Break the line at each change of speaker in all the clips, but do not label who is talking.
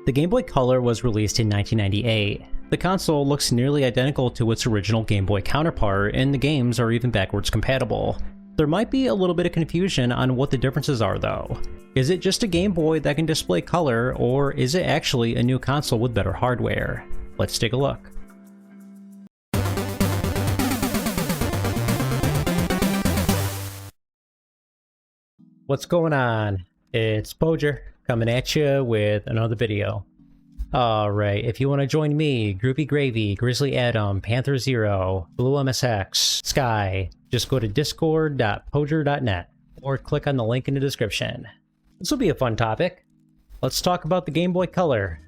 The Game Boy Color was released in 1998. The console looks nearly identical to its original Game Boy counterpart, and the games are even backwards compatible. There might be a little bit of confusion on what the differences are though. Is it just a Game Boy that can display color, or is it actually a new console with better hardware? Let's take a look. What's going on? It's Podrez coming at you with another video. Alright, if you want to join me, Groupie Gravy, Grizzly Adam, Panther Zero, Blue MSX, Sky, just go to discord.podrez.net or click on the link in the description. This will be a fun topic. Let's talk about the Game Boy Color.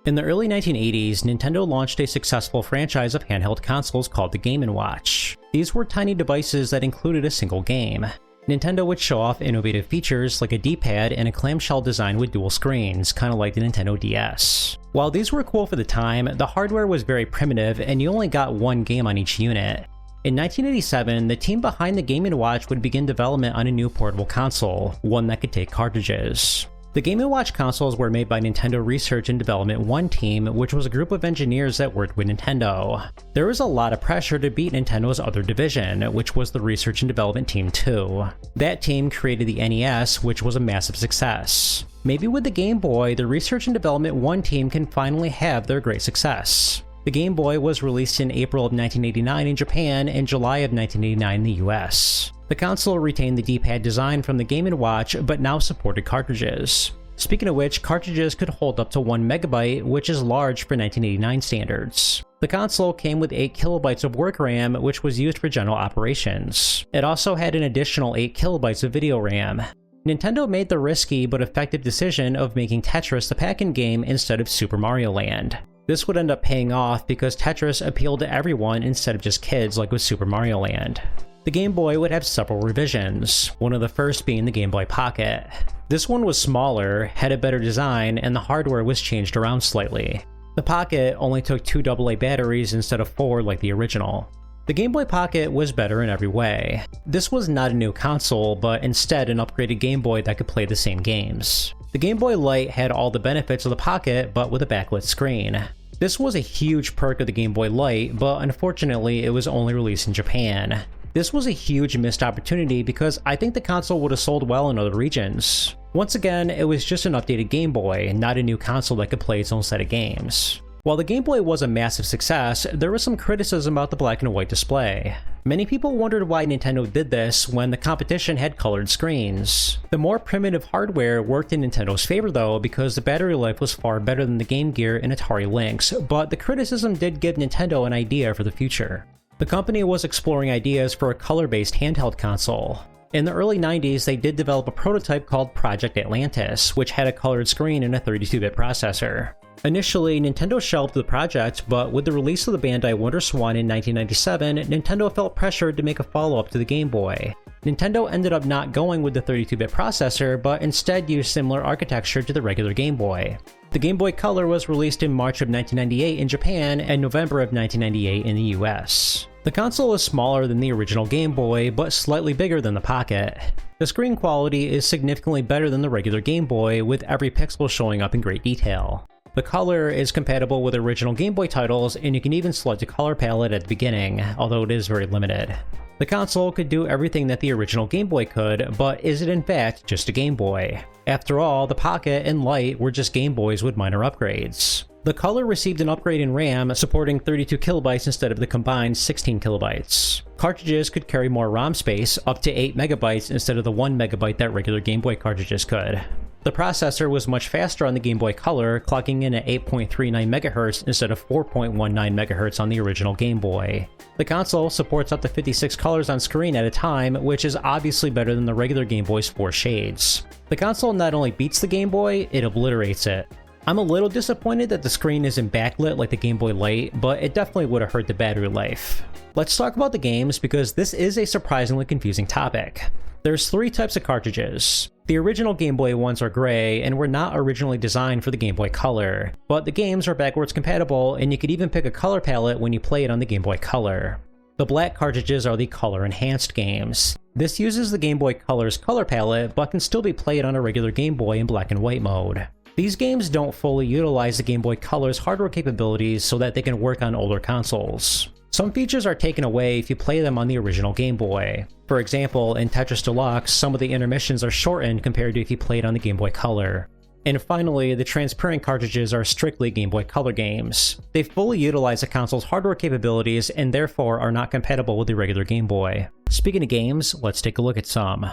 In the early 1980s, Nintendo launched a successful franchise of handheld consoles called the Game & Watch. These were tiny devices that included a single game. Nintendo would show off innovative features like a D-pad and a clamshell design with dual screens, kind of like the Nintendo DS. While these were cool for the time, the hardware was very primitive and you only got one game on each unit. In 1987, the team behind the Game & Watch would begin development on a new portable console, one that could take cartridges. The Game & Watch consoles were made by Nintendo Research and Development 1 team, which was a group of engineers that worked with Nintendo. There was a lot of pressure to beat Nintendo's other division, which was the Research and Development Team 2. That team created the NES, which was a massive success. Maybe with the Game Boy, the Research and Development 1 team can finally have their great success. The Game Boy was released in April of 1989 in Japan and July of 1989 in the US. The console retained the D-pad design from the Game & Watch, but now supported cartridges. Speaking of which, cartridges could hold up to 1 MB, which is large for 1989 standards. The console came with 8 KB of work RAM, which was used for general operations. It also had an additional 8 KB of video RAM. Nintendo made the risky but effective decision of making Tetris the pack-in game instead of Super Mario Land. This would end up paying off because Tetris appealed to everyone instead of just kids like with Super Mario Land. The Game Boy would have several revisions, one of the first being the Game Boy Pocket. This one was smaller, had a better design, and the hardware was changed around slightly. The Pocket only took 2 AA batteries instead of 4 like the original. The Game Boy Pocket was better in every way. This was not a new console, but instead an upgraded Game Boy that could play the same games. The Game Boy Light had all the benefits of the Pocket, but with a backlit screen. This was a huge perk of the Game Boy Light, but unfortunately it was only released in Japan. This was a huge missed opportunity because I think the console would have sold well in other regions. Once again, it was just an updated Game Boy, not a new console that could play its own set of games. While the Game Boy was a massive success, there was some criticism about the black and white display. Many people wondered why Nintendo did this when the competition had colored screens. The more primitive hardware worked in Nintendo's favor though, because the battery life was far better than the Game Gear and Atari Lynx, but the criticism did give Nintendo an idea for the future. The company was exploring ideas for a color-based handheld console. In the early 90s, they did develop a prototype called Project Atlantis, which had a colored screen and a 32-bit processor. Initially, Nintendo shelved the project, but with the release of the Bandai WonderSwan in 1997, Nintendo felt pressured to make a follow-up to the Game Boy. Nintendo ended up not going with the 32-bit processor, but instead used similar architecture to the regular Game Boy. The Game Boy Color was released in March of 1998 in Japan and November of 1998 in the US. The console is smaller than the original Game Boy, but slightly bigger than the Pocket. The screen quality is significantly better than the regular Game Boy, with every pixel showing up in great detail. The color is compatible with original Game Boy titles, and you can even select a color palette at the beginning, although it is very limited. The console could do everything that the original Game Boy could, but is it in fact just a Game Boy? After all, the Pocket and Light were just Game Boys with minor upgrades. The Color received an upgrade in RAM, supporting 32 KB instead of the combined 16 KB. Cartridges could carry more ROM space, up to 8 MB instead of the 1 MB that regular Game Boy cartridges could. The processor was much faster on the Game Boy Color, clocking in at 8.39 MHz instead of 4.19 MHz on the original Game Boy. The console supports up to 56 colors on screen at a time, which is obviously better than the regular Game Boy's 4 shades. The console not only beats the Game Boy, it obliterates it. I'm a little disappointed that the screen isn't backlit like the Game Boy Light, but it definitely would have hurt the battery life. Let's talk about the games because this is a surprisingly confusing topic. There's 3 types of cartridges. The original Game Boy ones are gray and were not originally designed for the Game Boy Color, but the games are backwards compatible and you could even pick a color palette when you play it on the Game Boy Color. The black cartridges are the color enhanced games. This uses the Game Boy Color's color palette but can still be played on a regular Game Boy in black and white mode. These games don't fully utilize the Game Boy Color's hardware capabilities so that they can work on older consoles. Some features are taken away if you play them on the original Game Boy. For example, in Tetris Deluxe, some of the intermissions are shortened compared to if you played on the Game Boy Color. And finally, the transparent cartridges are strictly Game Boy Color games. They fully utilize the console's hardware capabilities and therefore are not compatible with the regular Game Boy. Speaking of games, let's take a look at some.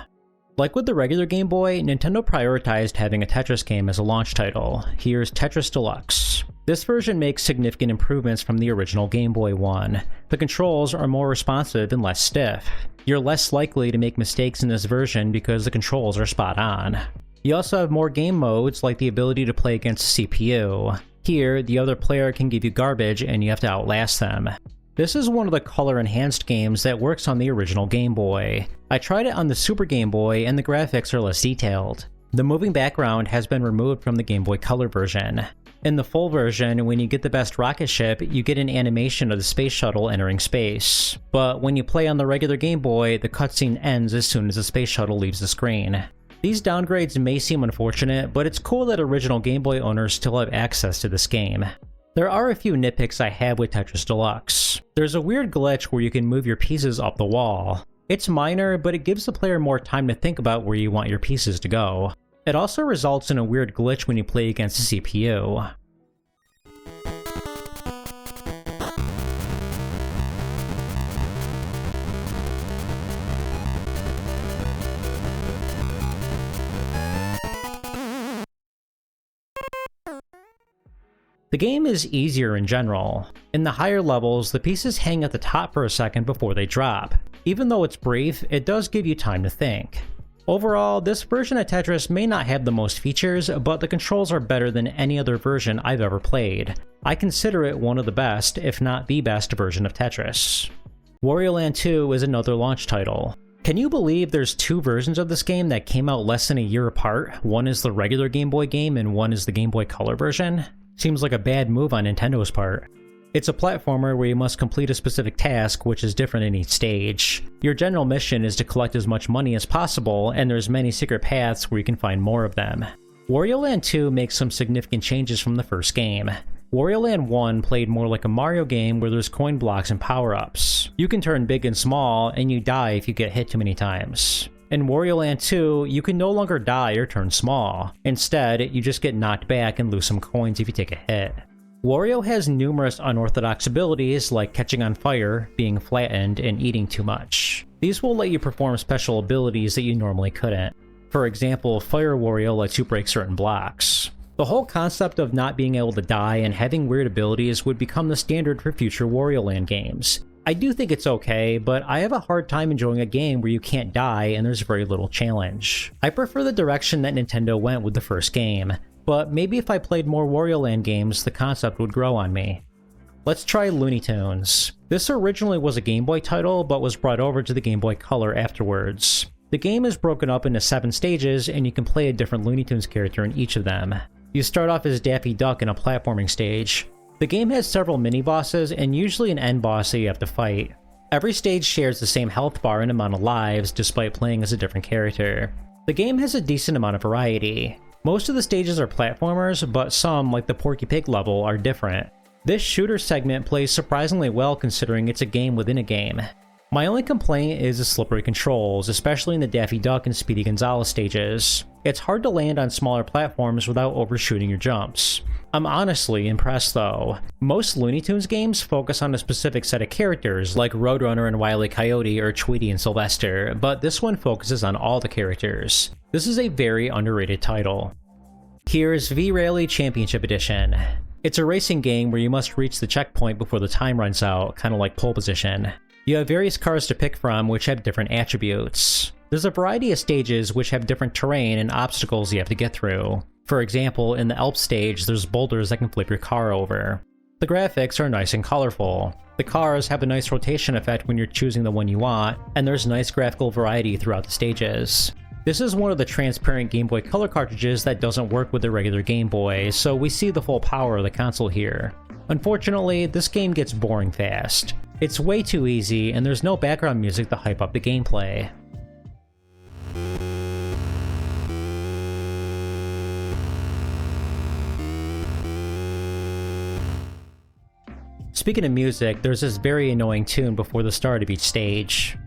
Like with the regular Game Boy, Nintendo prioritized having a Tetris game as a launch title. Here's Tetris Deluxe. This version makes significant improvements from the original Game Boy one. The controls are more responsive and less stiff. You're less likely to make mistakes in this version because the controls are spot on. You also have more game modes like the ability to play against the CPU. Here, the other player can give you garbage and you have to outlast them. This is one of the color-enhanced games that works on the original Game Boy. I tried it on the Super Game Boy and the graphics are less detailed. The moving background has been removed from the Game Boy Color version. In the full version, when you get the best rocket ship, you get an animation of the space shuttle entering space. But when you play on the regular Game Boy, the cutscene ends as soon as the space shuttle leaves the screen. These downgrades may seem unfortunate, but it's cool that original Game Boy owners still have access to this game. There are a few nitpicks I have with Tetris Deluxe. There's a weird glitch where you can move your pieces up the wall. It's minor, but it gives the player more time to think about where you want your pieces to go. It also results in a weird glitch when you play against the CPU. The game is easier in general. In the higher levels, the pieces hang at the top for a second before they drop. Even though it's brief, it does give you time to think. Overall, this version of Tetris may not have the most features, but the controls are better than any other version I've ever played. I consider it one of the best, if not the best version of Tetris. Wario Land II is another launch title. Can you believe there's two versions of this game that came out less than a year apart? One is the regular Game Boy game and one is the Game Boy Color version? Seems like a bad move on Nintendo's part. It's a platformer where you must complete a specific task, which is different in each stage. Your general mission is to collect as much money as possible, and there's many secret paths where you can find more of them. Wario Land 2 makes some significant changes from the first game. Wario Land 1 played more like a Mario game where there's coin blocks and power-ups. You can turn big and small, and you die if you get hit too many times. In Wario Land 2, you can no longer die or turn small. Instead, you just get knocked back and lose some coins if you take a hit. Wario has numerous unorthodox abilities like catching on fire, being flattened, and eating too much. These will let you perform special abilities that you normally couldn't. For example, Fire Wario lets you break certain blocks. The whole concept of not being able to die and having weird abilities would become the standard for future Wario Land games. I do think it's okay, but I have a hard time enjoying a game where you can't die and there's very little challenge. I prefer the direction that Nintendo went with the first game, but maybe if I played more Wario Land games, the concept would grow on me. Let's try Looney Tunes. This originally was a Game Boy title, but was brought over to the Game Boy Color afterwards. The game is broken up into 7 stages, and you can play a different Looney Tunes character in each of them. You start off as Daffy Duck in a platforming stage. The game has several mini-bosses, and usually an end boss that you have to fight. Every stage shares the same health bar and amount of lives, despite playing as a different character. The game has a decent amount of variety. Most of the stages are platformers, but some, like the Porky Pig level, are different. This shooter segment plays surprisingly well considering it's a game within a game. My only complaint is the slippery controls, especially in the Daffy Duck and Speedy Gonzales stages. It's hard to land on smaller platforms without overshooting your jumps. I'm honestly impressed though. Most Looney Tunes games focus on a specific set of characters, like Roadrunner and Wile E. Coyote or Tweety and Sylvester, but this one focuses on all the characters. This is a very underrated title. Here's V-Rally Championship Edition. It's a racing game where you must reach the checkpoint before the time runs out, kinda like pole position. You have various cars to pick from which have different attributes. There's a variety of stages which have different terrain and obstacles you have to get through. For example, in the Alps stage, there's boulders that can flip your car over. The graphics are nice and colorful. The cars have a nice rotation effect when you're choosing the one you want, and there's nice graphical variety throughout the stages. This is one of the transparent Game Boy Color cartridges that doesn't work with the regular Game Boy, so we see the full power of the console here. Unfortunately, this game gets boring fast. It's way too easy, and there's no background music to hype up the gameplay. Speaking of music, there's this very annoying tune before the start of each stage.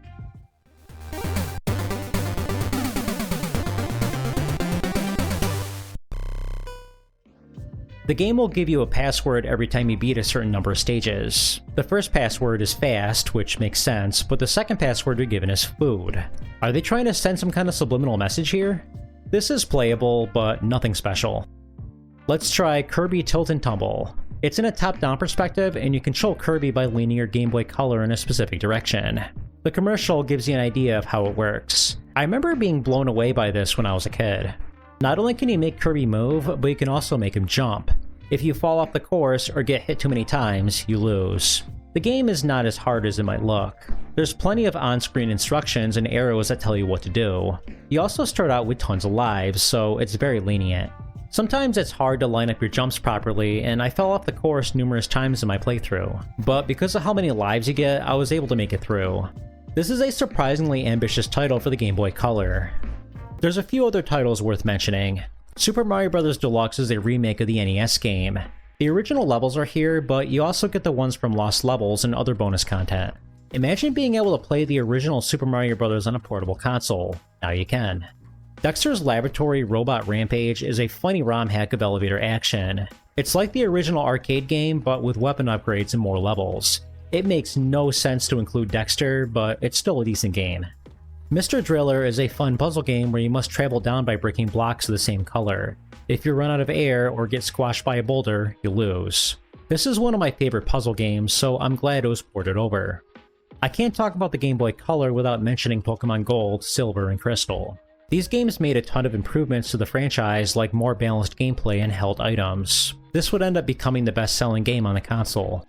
The game will give you a password every time you beat a certain number of stages. The first password is fast, which makes sense, but the second password you're given is food. Are they trying to send some kind of subliminal message here? This is playable, but nothing special. Let's try Kirby Tilt and Tumble. It's in a top-down perspective, and you control Kirby by leaning your Game Boy Color in a specific direction. The commercial gives you an idea of how it works. I remember being blown away by this when I was a kid. Not only can you make Kirby move, but you can also make him jump. If you fall off the course or get hit too many times, you lose. The game is not as hard as it might look. There's plenty of on-screen instructions and arrows that tell you what to do. You also start out with tons of lives, so it's very lenient. Sometimes it's hard to line up your jumps properly, and I fell off the course numerous times in my playthrough. But because of how many lives you get, I was able to make it through. This is a surprisingly ambitious title for the Game Boy Color. There's a few other titles worth mentioning. Super Mario Bros. Deluxe is a remake of the NES game. The original levels are here, but you also get the ones from Lost Levels and other bonus content. Imagine being able to play the original Super Mario Bros. On a portable console. Now you can. Dexter's Laboratory Robot Rampage is a funny ROM hack of elevator action. It's like the original arcade game, but with weapon upgrades and more levels. It makes no sense to include Dexter, but it's still a decent game. Mr. Driller is a fun puzzle game where you must travel down by breaking blocks of the same color. If you run out of air or get squashed by a boulder, you lose. This is one of my favorite puzzle games, so I'm glad it was ported over. I can't talk about the Game Boy Color without mentioning Pokemon Gold, Silver, and Crystal. These games made a ton of improvements to the franchise, like more balanced gameplay and held items. This would end up becoming the best-selling game on the console.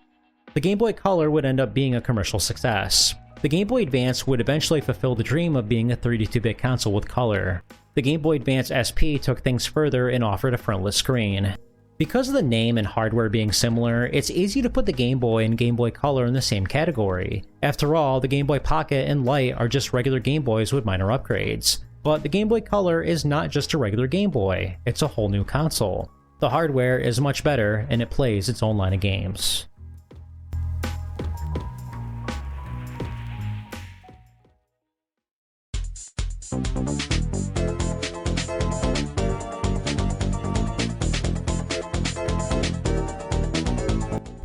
The Game Boy Color would end up being a commercial success. The Game Boy Advance would eventually fulfill the dream of being a 32-bit console with color. The Game Boy Advance SP took things further and offered a frontless screen. Because of the name and hardware being similar, it's easy to put the Game Boy and Game Boy Color in the same category. After all, the Game Boy Pocket and Lite are just regular Game Boys with minor upgrades. But the Game Boy Color is not just a regular Game Boy, it's a whole new console. The hardware is much better, and it plays its own line of games.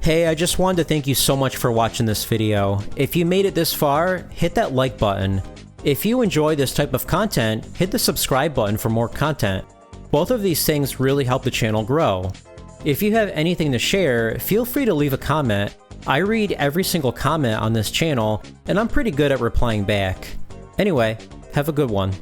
Hey, I just wanted to thank you so much for watching this video. If you made it this far, hit that like button. If you enjoy this type of content, hit the subscribe button for more content. Both of these things really help the channel grow. If you have anything to share, feel free to leave a comment. I read every single comment on this channel, and I'm pretty good at replying back. Anyway, have a good one.